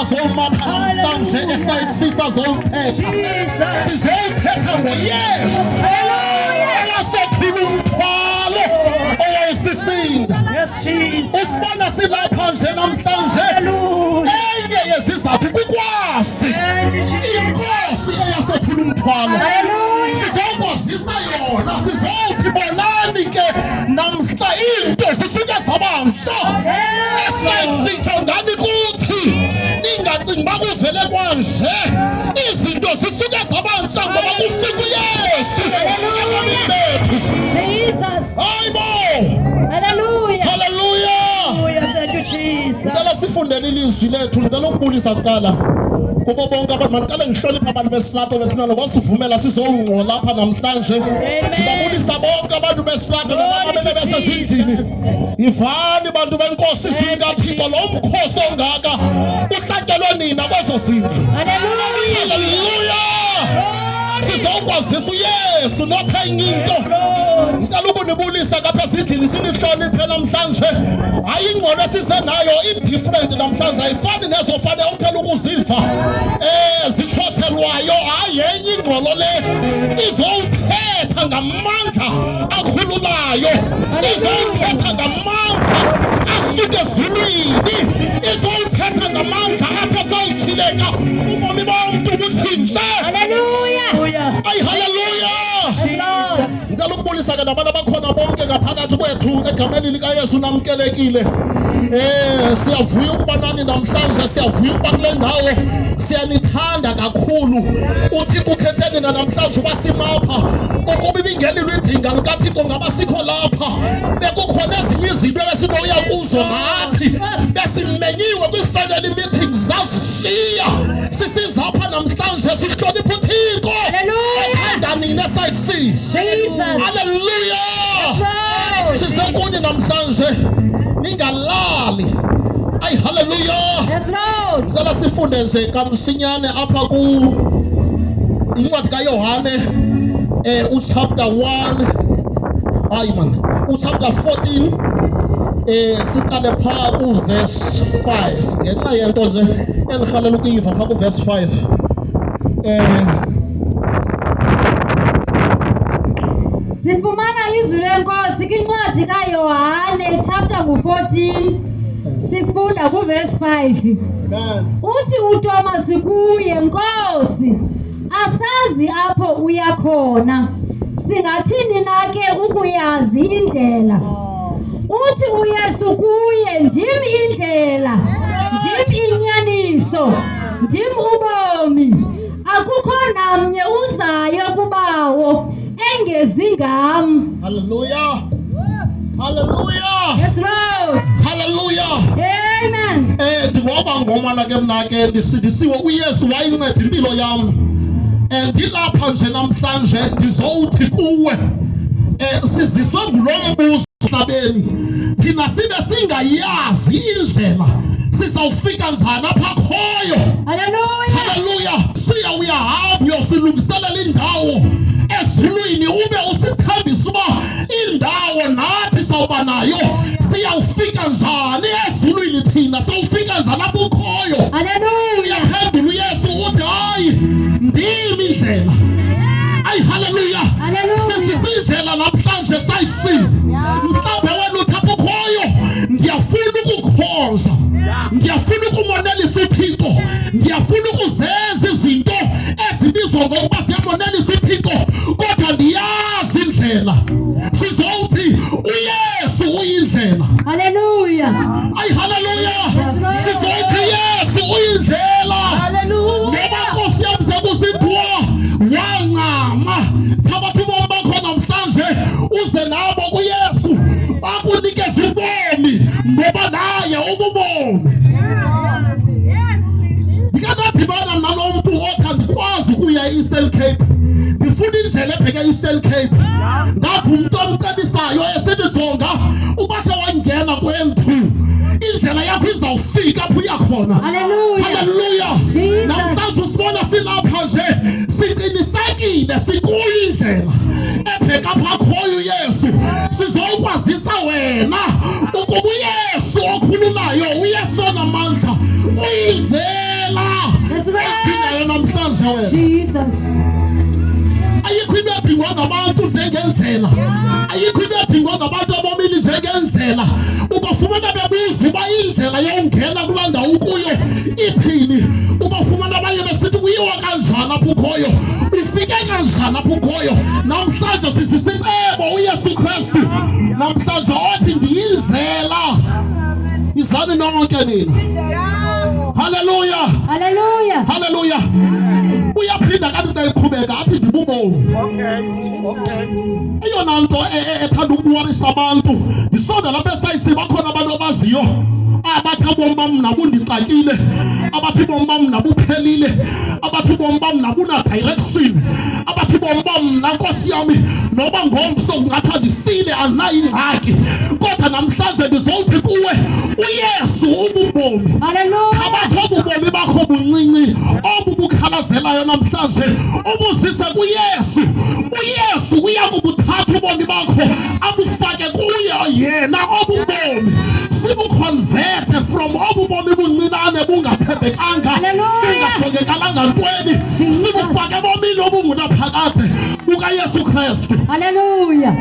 sizazomapha namhlanje esayisisa zomthetha. Sizothetha ngoYesu. Owasephula umthwalo owayesisinda. Usibona silapha nje namhlanje. Enye yezizathu kukwazi inkosi eyasephula umthwalo. Sizokwazisa yona. Sizothi bonani ke namhla into zisuke zabantsha. Esayisitsho ngani kuthi ningacingi bakuvele kwanje. Izinto zisuke zabantsha ngoba kufika uYesu ebomini bethu. Hayibo. Hallelujah. Thank you, Jesus. Ngicela sifundele ilizwi lethu. Ngicela ukubulisa kuqala kubo bonke abantu. Maniqale ngihloniphe abantu bestrato bethu nalo sivumela sizongcola lapha namhlanje. Ngibabulisa bonke abantu bestrato nabamele besezindlini. Ivani bantu benkosi izwi kaThixo lo mkhosi ongaka uhlatyelwe nina kwezo zindlu. Hallelujah. Sizokwazisa uYesu nothenga into. Ngicela ukunibulisa kapha ezindlini sinihloniphe namhlanje. Hayi ingqondo esize nayo i-different namhlanje ayifani nezofane uphela ukuziva zihloshelwayo. Hayi enye ingqondo le izothetha ngamandla akhululayo. Izothetha ngamandla asuke ezulwini. Izothetha ngamandla athi asawuthileka ubomi bomntu buthintshe. Ay hallelujah. Ngicela ukubulisa ke nabantu abakhona bonke ngaphakathi kwethu egameni likaYesu namkelekile. Siyavuya ukuba nani namhlanje. Siyavuya ukuba kule ndawo. Siyanithanda kakhulu. Uthixo ukhetheni namhlanje basimapha ukuba ibingelilwe idinga likaThixo ngaba sikho lapha. Bekukhona ezinye izinto esinoya kuzo nathi. Besimenyiwe kwi-family meeting zasishiya. Sisizapha namhlanje sihloniphe uThixo. Ethanda nina esayisisa. Hallelujah. Sizekuni namhlanje ningalali. Ay hallelujah. Yes, Lord. Sala sifunde nje kamsinyane apha ku incwadi kaYohane chapter 1. Hayi man, chapter 14 siqale pha ku verse 5. Ngenxa yento nje engihalela ukuyiva pha ku verse 5. Sifumana izwi lenkosi kwincwadi kaYohane chapter 14. Sifunda ku verse 5. Uthi uThomas kuye, Nkosi, asazi apho uya khona. Singathini na ke ukuyazi indlela? Uthi uYesu kuye, ndim indlela, ndim inyaniso, ndim ubomi. Akukho namnye uzayo kubawo engezi ngam. Hallelujah. Hallelujah. Yes, Lord. Hallelujah. Amen. Ngoba ngoma na ke mna ke ndisiwe uYesu wayinceda impilo yami. Ndilapha nje namhlanje ndizowuthi kuwe siziswe ngulo mbuzo emhlabeni. Thina sibe singayazi indlela sizawufika njani apha khoyo. Hallelujah. Hallelujah. Uyahamba uyosilungiselela indawo ezulwini ube usithembisa uba indawo nathi sawuba nayo. Siyawufika njani ezulwini thina? Sawufika njani apho ukhoyo? Hallelujah. Uyaphendula uYesu uthi hayi ndimi indlela. Ay hallelujah. Sisindlela namhlanje sayisi. Mhlawumbe wena uthi apho ukhoyo ndiyafuna ukukhonza. Ndiyafuna ukumonelisa uThixo. Ndiyafuna ukuzenza izinto ezibizwa ngokuba siyamonelisa uThixo. Kodwa ndiyazi indlela. Sizowuthi uYesu uyindlela. Hallelujah. Ay hallelujah. Sizowuthi Yesu uyindlela. Hallelujah. Ngoba Nkosi yami sekusithiwa wancama. Thabatha ubomi bakho namhlanje uze nabo kuYesu akunikeze ubomi ngoba naye ububomi. Ndikadibana nalo muntu othi andikwazi ukuya e-Eastern Cape. Ndifuna indlela ebheka e-Eastern Cape. Ngathi umuntu omcebisayo esithi jonga ubakhe wangena ku-N2. Indlela yakho izawufika apho uya khona. Hallelujah. Namhlanje usibona silapha nje siqinisekile sikuyindlela ebheka apha khoyo uYesu. Sizokwazisa wena ukuba uYesu okhululayo uYesu onamandla uyindlela. uyadingayo namhlanje wena. Jesus. Ayikho into edingwa ngabantu njengendlela. Ayikho into edingwa ngabantu abomile njengendlela. Ubafumana bebuza uba indlela yongena kulaa ndawo ukuyo ithini. Ubafumana abanye besithi kuyiwa kanjani apho ukhoyo, ufike kanjani apho ukhoyo. Namhlanje sisisicebo uYesu Kristu namhlanje othi ndiyindlela. Izani nonke nina. Hallelujah. Hallelujah. Hallelujah. Uyaphinda kanti ndayiqhubeka athi ndibubomi. Eyona nto ethanda ukuwarisa abantu yisonda lapha esayisi bakhona abantu abaziyo abathi ubomi bam nabundixakile, abathi ubomi bam nabuphelile, abathi ubomi bam nabuna-direction, abathi ubomi bam nankosi yami noba ngomso kungathi ndifile andinayo ingxaki, kodwa namhlanje ndizothi kuwe uYesu ububomi. Hallelujah. Abathi obubomi bakho buncinci obu bukhalazelayo namhlanje ubuzise kuYesu. uYesu uyakubuthatha ubomi bakho abufake kuye yena obubomi. Sibuconverte from obubomi buncinane bungathembekanga, bungasokekalanga ntweni, sibufake ebomini obungunaphakade bukaYesu Kristu. Hallelujah.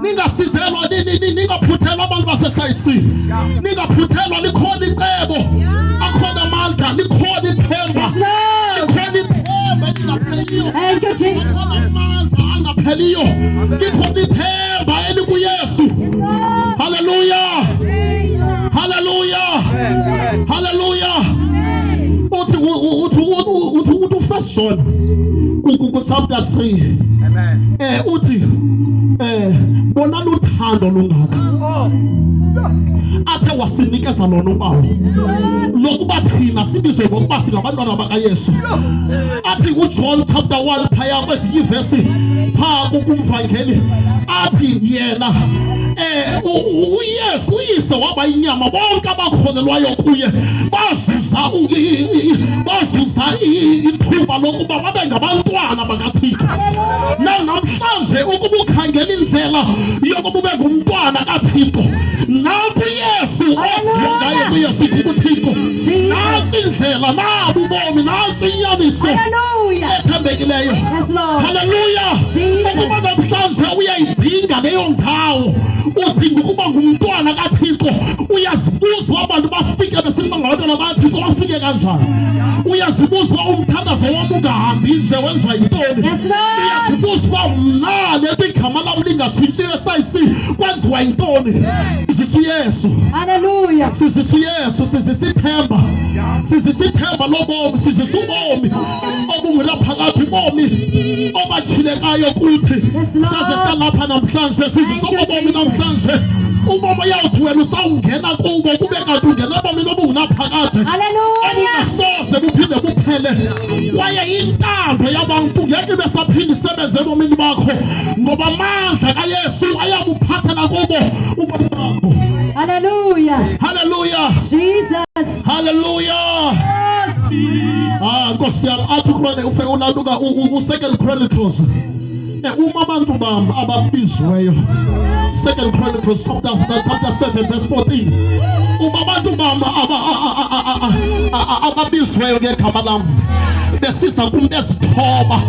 Ningasizelwa ningaphuthelwa abantu basesayitini, ningaphuthelwa likhona icebo, akhona amandla, likhona ithemba, likhona ithemba elingapheliyo. Thank you, Jesus. Likhona amandla angapheliyo, likhona ithemba elikuYesu. Hallelujah. Hallelujah. Hallelujah. Uthi First John chapter 3. Amen. Uthi bona luthando lungaka athe wasinikeza lona ubawo lokuba thina sibizwe ngokuba singabantwana bakaYesu. Athi uJohn chapter 1 phaya kwezinye ivesi phaa kumvangeli athi yena uYesu uyise waba inyama, bonke abakholelwayo kuye bazuza ithuba lokuba babe ngabantwana bakaThixo. Namhlanje ukuba ukhangela indlela yokuba ube ngumntwana kaThixo, nanku uYesu osiya ngayo kuYesu kuThixo. Nansi indlela, nabu ubomi, nansi inyaniso ethembekileyo. Yes, Lord. Hallelujah. Ukuba namhlanje uyayidinga leyo ndawo, udinga ukuba ngumntwana kaThixo, uyazibuza abantu bafike besithi bangabantwana bakaThixo bafike kanjani. Uyazibuza uba umthandazo wami ungahambi nje wenziwa yintoni. Yes, Lord. Uyazibuza uba mna lento igama lam lingatshintshiwe esayisini kwenziwa yintoni. Sizisa uYesu. Hallelujah. Sizisa uYesu, sizisa ithemba, sizisa ithemba lobomi, sizisa ubomi obungunaphakade, ubomi obathilekayo kuthi. Yes, Lord. Saze salapha namhlanje, sizisa ubomi namhlanje. Ubomi uyawuthi wena usawungena kubo kube kanti ungena ebomini obungunaphakade, Hallelujah. obungasoze buphinde buphele. Kwaye intando yabantu ngeke besaphinde isebenze ebomini bakho, ngoba amandla kaYesu ayakuphathela kubo ubomi bakho. Hallelujah. Hallelujah. Jesus. Hallelujah. Nkosi yami athi ukrone ufike ulanduka u-Second Chronicles. Uma abantu bam ababizweyo, Second Chronicles chapter 7 verse 14. Uma abantu bam ababizweyo ngegama lam besiza kum bezithoba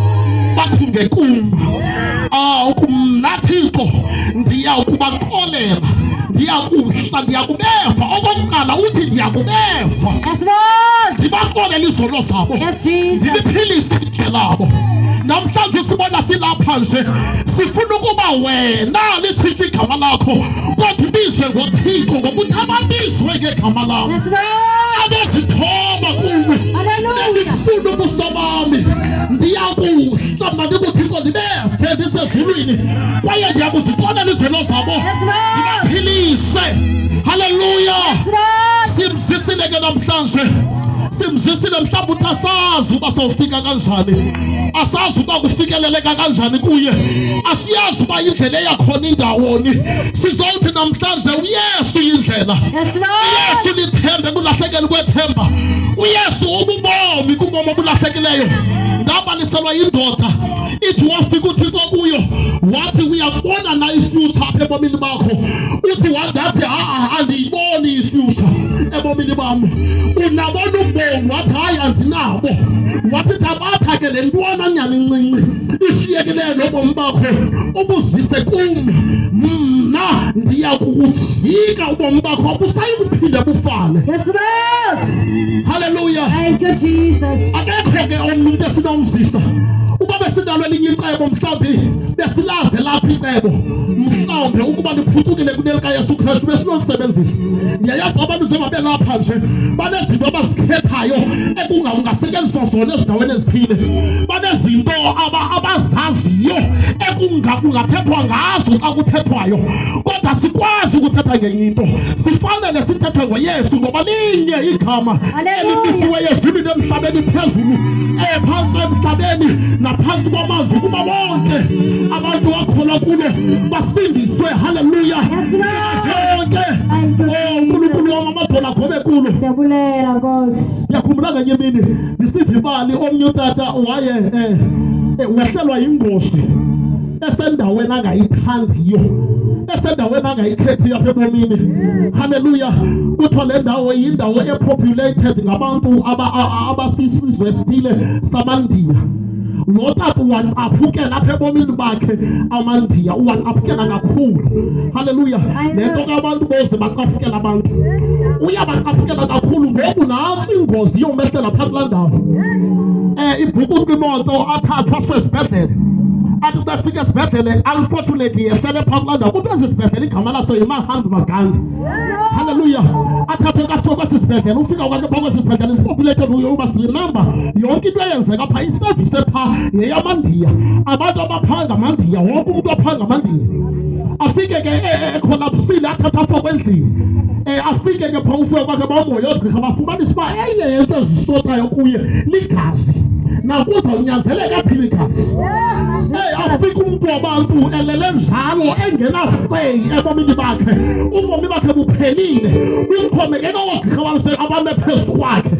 bakhunge kum, naThixo ndiyawukubaxolela, ndiyakubeva. Okokuqala uthi ndiyakubeva, Yes, Lord. ndibaxolela izono zabo, Yes, Jesus. ndiphilise ilitye labo. Namhlanje sibona silapha nje sifuna ukuba wena lisitshe igama lakho, kodwa ubizwe ngoThixo, ngokuthi ababizwe ngegama lam Yes, Lord. abezithoba kuwe. Hallelujah. Ndifuna ubuso bami, ndiyakuhlamba ndikuThixo ndibeve ndisezulwini, kwaye ndiyakuzixolela izono zabo, Yes, Lord. ndibaphilise. Hallelujah. Yes, Lord. Simzisile ke namhlanje, simzisile mhlawumbi uthi asazi uba sawufika kanjani, asazi uba kufikeleleka kanjani kuye, asiyazi uba indlela eyakhona indawoni. Sizothi namhlanje uYesu yindlela, Yes, Lord. uYesu lithembe kulahlekelwe kwethemba, uYesu ububomi kubomi obulahlekileyo. Ngabaliselwa yindoda ithi wafika uThixo kuyo wathi uyabona na i-future apha ebomini bakho, uthi wangathi andiyiboni i-future ebomini bam, unabona ubomi, wathi hayi andinabo, wathi thabatha ke le ntwana nyani ncinci ishiyekileyo nobomi bakho ubuzise kum, mna ndiya kukujika ubomi bakho, abusayi kuphinde bufane. Yes, Lord. Hallelujah. Thank you, Jesus. Akekho ke omnye umntu esinomzisa. Uba besinalo elinye icebo mhlawumbi besilaze lapha icebo, mhlawumbi ukuba liphucukile kunelikaYesu Kristu besinolisebenzisa. Ndiyayazi abantu njengoba belapha nje banezinto abazikhethayo ekungasetyenziswa zona ezindaweni ezithile, banezinto abazaziyo ekungathethwa ngazo xa kuthethwayo, kodwa sikwazi ukuthetha ngenye into. Sifanele sithethe ngoYesu ngoba linye igama elimisiweyo ezulwini emhlabeni phezulu, phantsi emhlabeni naphansi kwamazwi, kuba bonke abantu bakholwa kulo basindiswe. Hallelujah. Yonke uNkulunkulu wam amadolo agobe kulo. Siyabulela Nkosi. Ngiyakhumbula ngenye imini ndisiva ibali omnye utata waye wehlelwa yingozi esendaweni angayithandiyo, esendaweni angayikhethiyo apha ebomini. Hallelujah. Kuthiwa le ndawo yindawo epopulated ngabantu abasisizwe esithile samaNdiya. Lo tata uwanaphukela apha ebomini bakhe amaNdiya, uwanaphukela kakhulu. Hallelujah. Le nto ke abantu boze baqaphukela abantu, uyabaqaphukela kakhulu. Ngoku nantsi ingozi yomehlela phaa kulaa ndawo. Ibhuku kwimoto athathwa asiwe esibhedlele, athi befika esibhedlele unfortunately yehlele phaa kulaa ndawo. Kuthiwa esi sibhedlele igama laso yiMahatma Gandhi. Hallelujah. Athathwe kasiwe kwesi sibhedlele, ufika kwakhe phaa kwesi sibhedlele sipopulated uba sirimemba yonke into eyenzeka phaa, isevisi ephaa yeyamaNdiya, abantu abaphaa ngamaNdiya, wonke umntu aphaa ngamaNdiya. Afike ke ekholapsile, athatha apha kwendlini. Afike ke phaa ufika kwakhe bamoya oogqirha bafumanisa uba enye yento ezisotayo kuye ligazi, nakuzawunyanzeleka aphile igazi. Afike umntu wabantu elele njalo engenaseyi ebomini bakhe, ubomi bakhe buphelile, umkhomekeke oogqirha abame phezu kwakhe,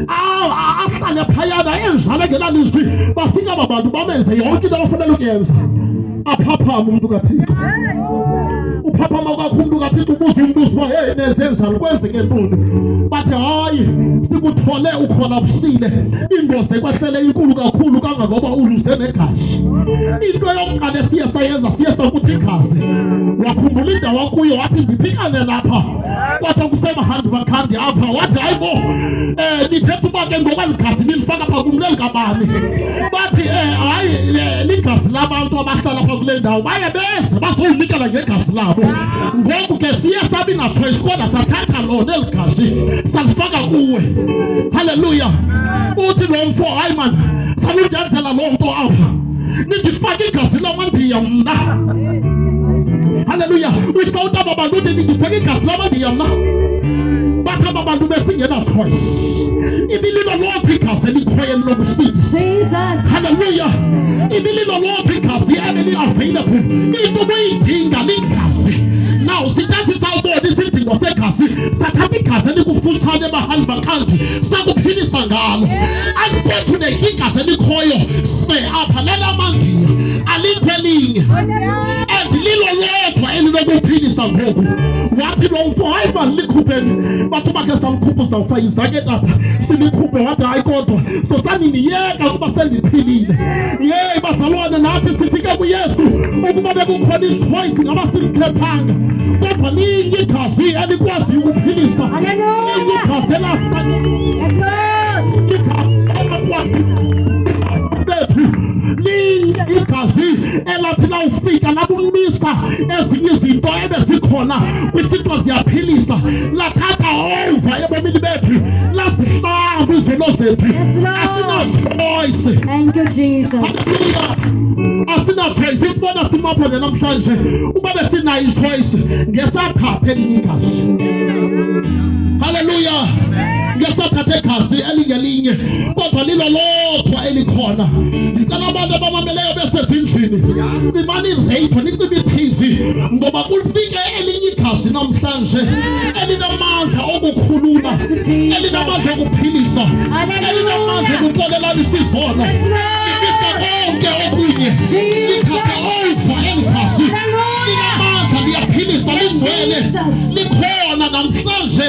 ahlale phayana enjalo engenalizwi. Bafika aba bantu bamenze yonke into abafanele ukuyenza. Aphaphama umntu kaThixo, uphaphama kwakho umntu kaThixo, ubuza umbuzo uba hey, nenze njani, kwenzeke ntoni? Bathi hayi, sikuthole ukholapsile, ingozi ekwehlele inkulu kakhulu kangangoba uluze negazi. Into yokuqala esiye sayenza, siye sakuthi igazi. Wakhumbula indawo akuyo, wathi ndiphikane lapha, kwathi kuseMahatma Gandhi apha, wathi hayi bo, nithetha uba ke ngokweli gazi nilifaka phaa kumle likabani. Bathi hayi, ligazi labantu abahlala phaa kule ndawo baye beze bazowunikela ngegazi labo. Ngoku ke siye sabi na-choice, kodwa sathatha lona eli gazi salifaka kuwe. Hallelujah. Uthi lo mfo, hayi man, sanindenzela loo nto apha, nindifake igazi lamaNdiya mna. Hallelujah. Usawuthi aba bantu uthi nindifake igazi lamaNdiya mna. Bathi aba bantu besingena-choice, ibililo lonke igazi elikhoyo elinobusisi. Hallelujah. Ibililo lonke igazi ebeli-available, into boyidinga ligazi. Now sithi sisawubona isidingo segazi, sathatha igazi elikufutshane eMahatma Gandhi sakuphilisa ngalo. Unfortunately igazi elikhoyo apha lelamaNdiya, alikho elinye, and lilo lodwa elinokuphilisa ngoku. Wathi lo mfo, hayi man, likhupheni. Bathi bakhe samkhupha uzawufayisa ke apha, silikhuphe. Wathi hayi kodwa sosaniniyeka ukuba sendiphilile. Yeyi bazalwane, nathi sifike kuYesu ukuba bekukhona ichoice ngaba silikhethanga, kodwa linye igazi elikwaziyo ukuphilisa. Linye igazi bethu, linye igazi elathi lawufika lakumisa ezinye izinto ebezikhona kwizinto ziyaphilisa, lathatha over ebomini bethu, lasihlamba izono zethu. Asina-choice. Thank you, Jesus. Hallelujah. Asina-choice. Isibona simapha nje namhlanje, uba besinayo i-choice ngesathatha elinye igazi. Hallelujah. Ngesathatha igazi elingelinye, kodwa lilo lodwa elikhona. Ngicela abantu abamameleyo besezindlini, nimane ireyidiyo, nicime i-TV, ngoba kufike elinye igazi namhlanje elinamandla okukhulula, elinamandla okuphilisa, elinamandla okukolelanisa izono, libisa konke okunye, lithatha over liphele Jesus. likhona namhlanje.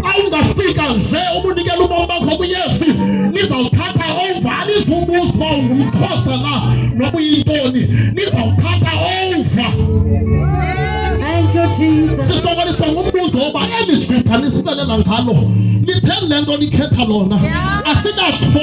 Awungafika nje ubunikela ubomi bakho kuYesu, lizawuthatha over. Alizubuza uba ungumXhosa na noba uyintoni, lizawuthatha over. Thank you, Jesus. Sisokoliswa ngumbuzo woba eli jwida lisixelela ngalo litheni le nto likhetha lona. Asinasipho